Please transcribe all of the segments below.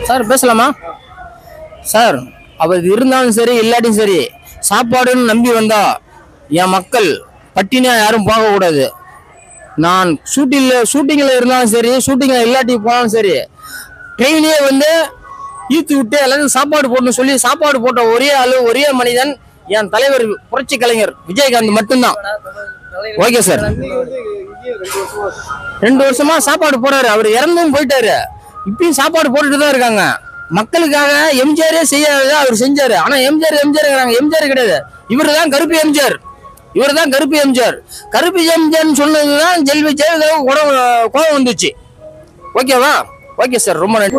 Sir பேசலாமா sir? அவர் இருந்தாலும் சரி இல்லாட்டியும் சரி சாப்பாடுன்னு நம்பி வந்தா என் மக்கள் பட்டினியா யாரும் போகக்கூடாது. நான் ஷூட்டிங்கில் இருந்தாலும் சரி, ஷூட்டிங்கில் இல்லாட்டி போனாலும் சரி, ட்ரெயினே வந்து ஈத்து விட்டு எல்லாரும் சாப்பாடு போடணும்னு சொல்லி சாப்பாடு போட்ட ஒரே ஆளு, ஒரே மனிதன் என் தலைவர் புரட்சி கலைஞர் விஜயகாந்த் மட்டும்தான். Okay sir. 2 வருஷமா சாப்பாடு போறாரு. அவர் இறந்தும் போயிட்டாரு, இப்பயும் சாப்பாடு போட்டுட்டு தான் இருக்காங்க. மக்களுக்காக எம்ஜிஆரே செய்யாத அவர் செஞ்சாரு. ஆனா எம்ஜிஆர் கிடையாது, இவரு தான் கருப்பு எம்ஜிஆர். கருப்பு எம்ஜிஆர் சொன்னதுதான் ஜெயலலிதா கோபம் வந்துச்சு. ஓகேவா? ஓகே சார், ரொம்ப நன்றி.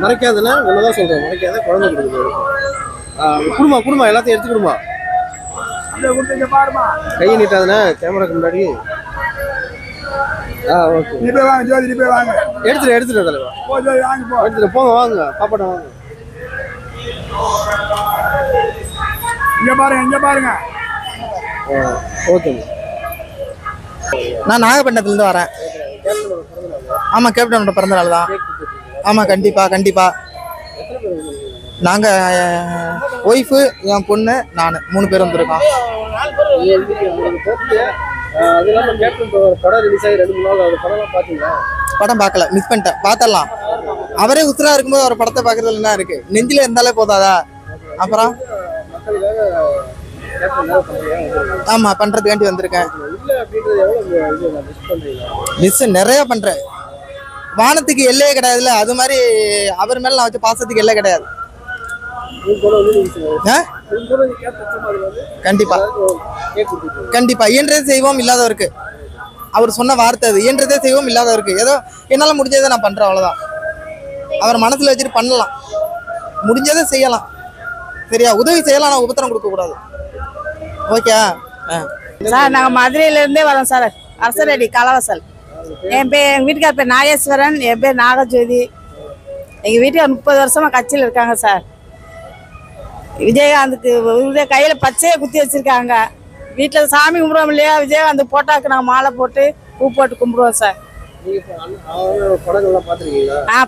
மறைக்காதுன்னா ஒண்ணுதான் சொல்றேன், மறைக்காத குழந்தை கொடுக்குது. குடும்பம் எல்லாத்தையும் எடுத்துக்கிடுமா, கையை நீட்டாதுன்னா கேமராக்கு முன்னாடி. ஓகே, எடுத்துட்டு தலைவா, எடுத்துட்டு போங்க, வாங்க பாப்பாட்ட வாங்க. இங்க பாருங்க. ஓகே, நான் நாகப்பட்டினத்துலேருந்து வரேன். ஆமாம், கேப்டனோட பிறந்த நாள் தான். ஆமாம், கண்டிப்பாக. நாங்கள் ஒய்ஃபு, என் பொண்ணு, நான் 3 பேர் வந்திருக்கோம். படம் பார்க்கல, மிஸ் பண்ணிட்டேன். பார்த்தலாம், அவரே உத்தரா இருக்கும்போது அவர் படத்தை பார்க்கறதுல என்ன இருக்கு? நெஞ்சில இருந்தாலே போதாதா? அப்புறம் ஆமா, பண்றதுக்காண்டி வந்திருக்கேன். மிஸ் நிறைய பண்றேன். வானத்துக்கு எல்லையே கிடையாதுல்ல, அது மாதிரி அவர் மேல நான் வச்ச பாசத்துக்கு எல்லை கிடையாது. கண்டிப்பா இயன்றதே செய்வோம் இல்லாதவருக்கு. அவர் சொன்ன வார்த்தை அது, இயன்றதே செய்வோம் இல்லாதவருக்கு. ஏதோ என்னால முடிஞ்சதை நான் பண்றேன், அவ்வளவுதான். அவர் மனசுல வச்சுட்டு பண்ணலாம், முடிஞ்சதை செய்யலாம். சரியா? உதவி செய்யலாம், நான் உபத்திரம் கொடுக்க கூடாது. ஓகே சார், நாங்க மதுரையில இருந்தே வரோம் சார். அரசரடி கலவசல். எங்க வீட்டுக்கார பேர் நாகேஸ்வரன், என் பேர் நாகஜோதி. எங்க வீட்டுக்கார 30 வருஷமா கட்சியில் இருக்காங்க சார். விஜயகாந்துக்கு கையில பச்சையை குத்தி வச்சிருக்காங்க. வீட்டுல சாமி கும்பிடுவோம் இல்லையா, விஜயகாந்த் போட்டாக்கு நாங்க மாலை போட்டு பூ போட்டு கும்பிடுவோம் சார்.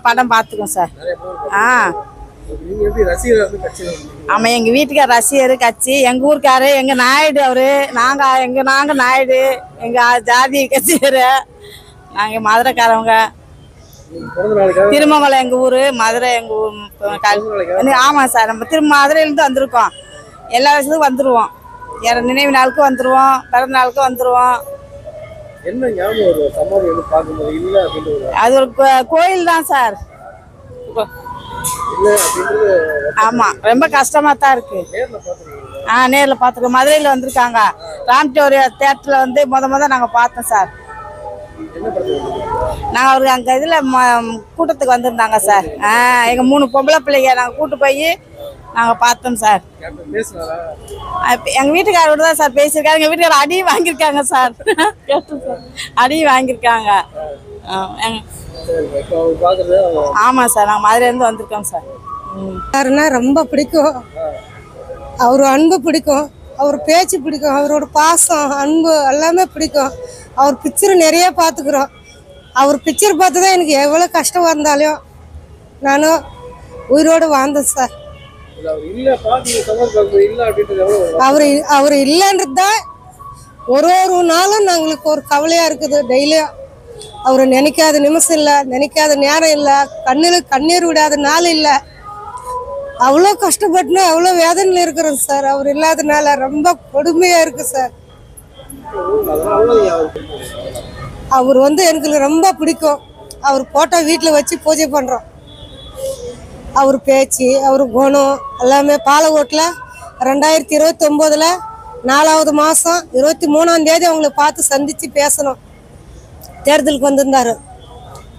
படம் பார்த்துக்கோம் சார். ஆமா, எங்க வீட்டுக்கார ரசிகர் கட்சி. எங்க ஊருக்காரு, எங்க நாயுடு அவரு. நாங்க நாயுடு, எங்க ஜாதி கட்சியரு. நாங்க மதுரைக்காரவங்க. திருமங்கலம் எங்க ஊரு, மதுரை எங்க ஊர். ஆமா சார், நம்ம மதுரையில இருந்து வந்திருக்கோம். எல்லா வருஷத்துக்கும் வந்துருவோம். நினைவு நாளுக்கு வந்துருவோம், பிறந்த நாளுக்கு வந்துருவோம். அது ஒரு கோயில் தான் சார். ஆமா, ரொம்ப கஷ்டமா தான் இருக்கு. நேர்ல பாத்துருக்கோம். மதுரையில வந்திருக்காங்க. ராம்டோரியா தியேட்டர்ல வந்து முத நாங்க பார்த்தோம் சார். நாங்க அவருக்கு அங்க இதுல கூட்டத்துக்கு வந்திருந்தாங்க சார். எங்க 3 பொம்பளை பிள்ளைங்க நாங்க கூட்டு போய் நாங்க பார்த்தோம் சார். எங்க வீட்டுக்காரோட தான் சார் பேசியிருக்காரு. எங்க வீட்டுக்கார அடியும் வாங்கியிருக்காங்க சார். அடியும் வாங்கியிருக்காங்க. ஆமா சார், நாங்க மதுரையில இருந்து வந்திருக்கோம் சார். யாருன்னா ரொம்ப பிடிக்கும். அவர் அன்பு பிடிக்கும், அவர் பேச்சு பிடிக்கும், அவரோட பாசம் அன்பு எல்லாமே பிடிக்கும். அவர் பிக்சர் நிறைய பார்த்துக்கிறோம். அவர் பிக்சர் பார்த்து தான் எனக்கு எவ்வளோ கஷ்டம் இருந்தாலும் நானும் உயிரோடு வாழ்ந்தேன் சார். அவர் இல்லைன்றது தான் ஒரு நாளும் நாங்களுக்கு ஒரு கவலையாக இருக்குது. டெய்லியும் அவரை நினைக்காத நிமிஷம் இல்லை, நினைக்காத நேரம் இல்லை, கண்ணீர் விடாத நாள் இல்லை. அவ்வளோ கஷ்டப்பட்டுன்னு அவ்வளோ வேதனையில் இருக்கிறோம் சார். அவர் இல்லாதனால ரொம்ப கொடுமையாக இருக்கு சார். அவர் எனக்கு ரொம்ப பிடிக்கும். அவர் போட்டோ வீட்டில் வச்சு பூஜை பண்ணுறோம். அவர் பேச்சு, அவர் குணம் எல்லாமே. பாலக்கோட்டில் 2029 4வது மாதம் 23ஆம் தேதி அவங்கள பார்த்து சந்தித்து பேசணும். தேர்தலுக்கு வந்திருந்தாரு,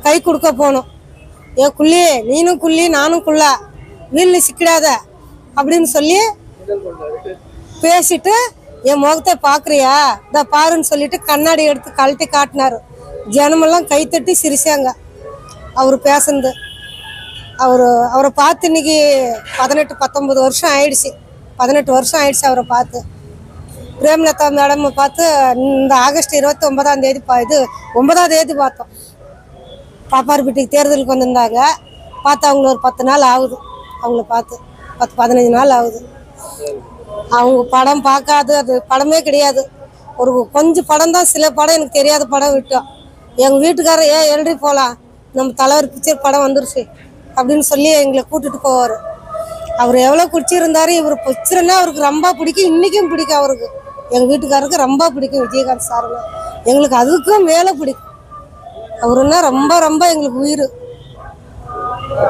கை கொடுக்க போனோம். ஏன் குள்ளி, நீனும் குள்ளி நானும் குள்ளா, வீட்டில் சிக்கிடாத அப்படின்னு சொல்லி பேசிட்டு, என் முகத்தை பார்க்குறியா இதை பாருன்னு சொல்லிட்டு கண்ணாடி எடுத்து கழட்டி காட்டினாரு. ஜனமெல்லாம் கைத்தட்டி சிரிச்சாங்க அவர் பேசுனது. அவரை பார்த்து இன்னைக்கு 18-19 வருஷம் ஆயிடுச்சு. 18 வருஷம் ஆயிடுச்சு அவரை பார்த்து. பிரேமலதா மேடம் பார்த்து இந்த ஆகஸ்ட் 29ஆம் தேதி இது 9ஆம் தேதி பார்த்தோம். பாப்பார்பட்டிக்கு தேர்தலுக்கு வந்திருந்தாங்க. பார்த்து அவங்கள ஒரு 10 நாள் ஆகுது. அவங்கள பார்த்து 10-15 நாள் ஆகுது. அவங்க படம் பார்க்காது, அது படமே கிடையாது. ஒரு கொஞ்சம் படம் தான், சில படம் எனக்கு தெரியாத படம் விட்டோம். எங்கள் வீட்டுக்காரர் எழுதி போகலாம், நம்ம தலைவர் பிக்சர் படம் வந்துருச்சு அப்படின்னு சொல்லி எங்களை கூட்டிட்டு போவார். அவர் எவ்வளோ குடிச்சிருந்தாரு. இவர் பிக்சர்னா அவருக்கு ரொம்ப பிடிக்கும், இன்றைக்கும் பிடிக்கும். அவருக்கு எங்கள் வீட்டுக்காரருக்கு ரொம்ப பிடிக்கும் விஜயகாந்த் சாருன்னா. எங்களுக்கு அதுக்கும் மேலே பிடிக்கும். அவருன்னா ரொம்ப ரொம்ப எங்களுக்கு உயிர்.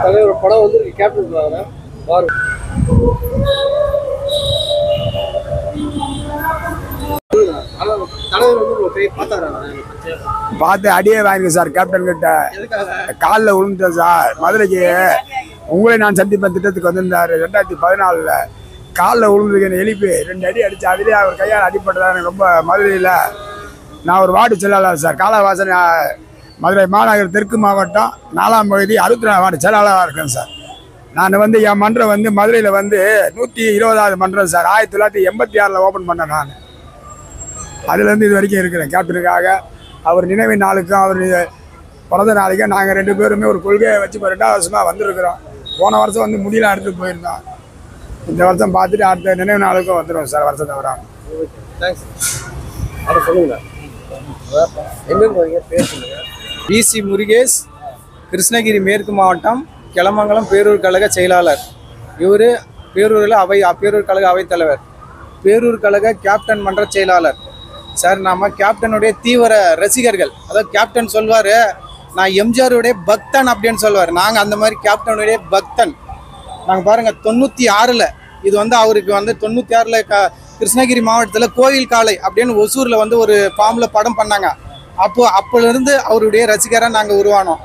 தலைவர் படம் வந்து கேப்டன் பாரு. தலைவர் வந்து உங்களை போய் பார்த்தாரா? பார்த்து அடியே வாங்கிங்க சார். கேப்டன் கிட்ட காலில் விழுந்துட்டேன் சார். மதுரைக்கு உங்களை நான் சந்திப்பேன் திட்டத்துக்கு வந்திருந்தாரு 2014. காலில் விழுந்துருக்கேன், எழுப்பி 2 அடி அடிச்சு அதுலேயே அவர் கையால் அடிப்பட்டதா எனக்கு ரொம்ப. மதுரையில் நான் ஒரு வார்டு செயலாளர் சார். காலவாசன் மதுரை மாநகர் தெற்கு மாவட்டம் 4ஆம் பகுதி 64 வார்டு செயலாளராக இருக்கேன் சார். நான் வந்து என் மன்றம் வந்து மதுரையில் வந்து 120வது மன்றம் சார். 1986 ஓப்பன் பண்ணேன் நான். அதுலேருந்து இது வரைக்கும் இருக்கிறேன். கேப்டனுக்காக அவர் நினைவு நாளுக்கும் அவர் பிறந்த நாளைக்கும் நாங்கள் 2 பேருமே ஒரு கொள்கையை வச்சு 2ஆவது வருஷமாக வந்திருக்கிறோம். போன வருஷம் வந்து முடியலாம் எடுத்துகிட்டு போயிருந்தோம். இந்த வருஷம் பார்த்துட்டு அடுத்த நினைவு நாளுக்கும் வந்துடுவோம் சார். வருஷத்தை வரோம். தேங்க்ஸ். அதை சொல்லுங்க. எங்கே பேர் சொல்லுங்க. பிசி முருகேஷ், கிருஷ்ணகிரி மேற்கு மாவட்டம் கிளமங்கலம் பேரூர் கழக செயலாளர். இவர் பேரூரில் பேரூர் கழக அவைத்தலைவர், பேரூர் கழக கேப்டன் மன்ற செயலாளர். சார் நம்ம கேப்டனுடைய தீவிர ரசிகர்கள். அதாவது கேப்டன் சொல்வார் நான் எம்ஜிஆருடைய பக்தன் அப்படின்னு சொல்லுவார். நாங்கள் அந்த மாதிரி கேப்டனுடைய பக்தன். நாங்கள் பாருங்கள் 96ல் இது வந்து அவருக்கு வந்து 96ல் கிருஷ்ணகிரி மாவட்டத்தில் கோவில் காலை அப்படின்னு ஒசூரில் வந்து ஒரு ஃபார்மில் படம் பண்ணாங்க. அப்போலேருந்து அவருடைய ரசிகராக நாங்கள் உருவானோம்.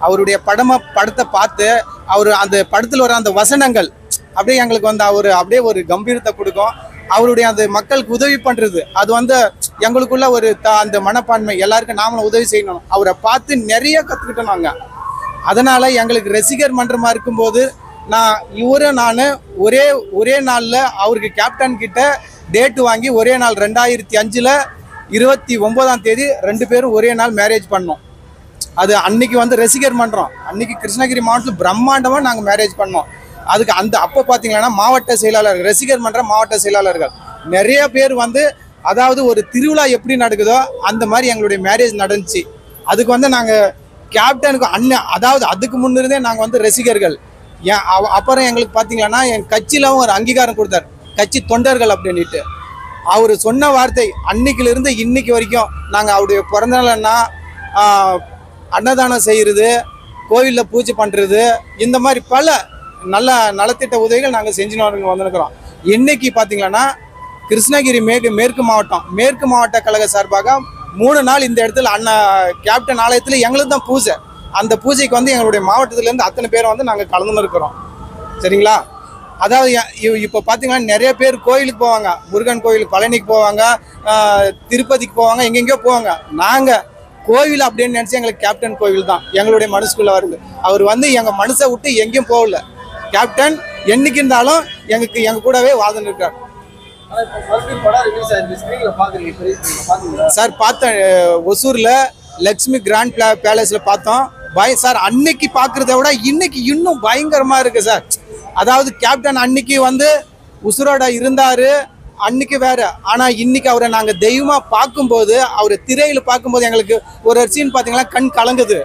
அவருடைய படத்தை பார்த்து அவர் அந்த படத்தில் வர அந்த வசனங்கள் அப்படியே எங்களுக்கு வந்து அவர் அப்படியே ஒரு கம்பீரத்தை கொடுக்கும். அவருடைய அந்த மக்களுக்கு உதவி பண்ணுறது அது வந்து எங்களுக்குள்ள ஒரு அந்த மனப்பான்மை, எல்லாருக்கும் நாமளும் உதவி செய்யணும். அவரை பார்த்து நிறைய கற்றுக்கிட்டோம் நாங்கள். அதனால் எங்களுக்கு ரசிகர் மன்றமாக இருக்கும்போது நான் ஒரே நாளில் அவருக்கு கேப்டன் கிட்ட டேட்டு வாங்கி ஒரே நாள் 2005ல் 29ஆம் தேதி 2 பேரும் ஒரே நாள் மேரேஜ் பண்ணோம். அது அன்னைக்கு வந்து ரசிகர் மன்றம் அன்னைக்கு கிருஷ்ணகிரி மாவட்டத்தில் பிரம்மாண்டமாக நாங்கள் மேரேஜ் பண்ணோம். அதுக்கு அப்போ பார்த்தீங்கன்னா மாவட்ட செயலாளர், ரசிகர் மன்ற மாவட்ட செயலாளர்கள் நிறைய பேர் வந்து, அதாவது ஒரு திருவிழா எப்படி நடக்குதோ அந்த மாதிரி எங்களுடைய மேரேஜ் நடந்துச்சு. அதுக்கு வந்து நாங்கள் கேப்டனுக்கு அதாவது அதுக்கு முன்னிருந்தே நாங்கள் வந்து ரசிகர்கள். அப்புறம் எங்களுக்கு பார்த்தீங்கன்னா என் கட்சியிலும் ஒரு அங்கீகாரம் கொடுத்தார், கட்சி தொண்டர்கள் அப்படின்ட்டு. அவர் சொன்ன வார்த்தை அன்னைக்கிலிருந்து இன்னைக்கு வரைக்கும் நாங்கள் அவருடைய பிறந்தநாள்னா அன்னதானம் செய்கிறது, கோவிலில் பூஜை பண்ணுறது, இந்த மாதிரி பல நல்ல நலத்திட்ட உதவிகள் நாங்கள் செஞ்சுன்னு வந்திருக்கிறோம். இன்னைக்கு பார்த்தீங்கன்னா கிருஷ்ணகிரி மேற்கு மாவட்ட கழக சார்பாக 3 நாள் இந்த இடத்துல கேப்டன் ஆலயத்தில் எங்களுக்கு தான் பூஜை. அந்த பூஜைக்கு வந்து எங்களுடைய மாவட்டத்திலேருந்து அத்தனை பேரை வந்து நாங்கள் கலந்துன்னு இருக்கிறோம். சரிங்களா? அதாவது இப்போ பார்த்தீங்கன்னா நிறைய பேர் கோயிலுக்கு போவாங்க, முருகன் கோயிலுக்கு, பழனிக்கு போவாங்க, திருப்பதிக்கு போவாங்க, எங்கெங்கேயோ போவாங்க. நாங்கள் கோவில் அப்படின்னு நினச்சி எங்களுக்கு கேப்டன் கோவில் தான் எங்களுடைய மனசுக்குள்ளே வருது. அவர் வந்து எங்கள் மனசை விட்டு எங்கேயும் போகல. கேப்டன் என்னைக்கு இருந்தாலும் எங்கள் கூடவே வாழ்ந்துன்னு இருக்கார். சார் பார்த்தேன், ஒசூரில் லக்ஷ்மி கிராண்ட் பேலஸில் பார்த்தோம். சார் அன்னைக்கு பார்க்குறத விட இன்னைக்கு இன்னும் பயங்கரமாக இருக்குது சார். அதாவது கேப்டன் அன்னைக்கு வந்து உசுரோட இருந்தார், அன்னைக்கு வேற. ஆனால் இன்னைக்கு அவரை நாங்கள் தெய்வமாக பார்க்கும்போது, அவரை திரையில் பார்க்கும்போது எங்களுக்கு ஒரு சீன் பார்த்தீங்கன்னா கண் கலங்குது.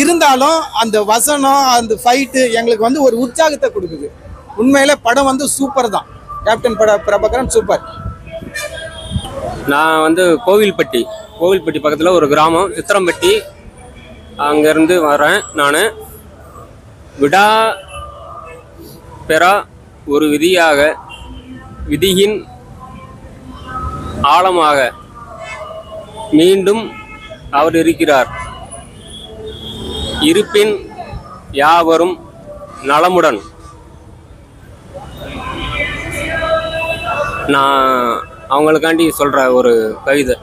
இருந்தாலும் அந்த வசனம், அந்த ஃபைட்டு எங்களுக்கு வந்து ஒரு உற்சாகத்தை கொடுக்குது. உண்மையில படம் வந்து சூப்பர் தான். Captain Prabhakaran super. நான் வந்து கோவில்பட்டி பக்கத்தில் ஒரு கிராமம் சித்திரம்பட்டி, அங்கேருந்து வரேன். நான் பெறா ஒரு விதியின் ஆழமாக மீண்டும் அவர் இருக்கிறார். இருப்பின் யாவரும் நலமுடன். நான் அவங்களுக்காண்டி சொல்கிற ஒரு கவிதை.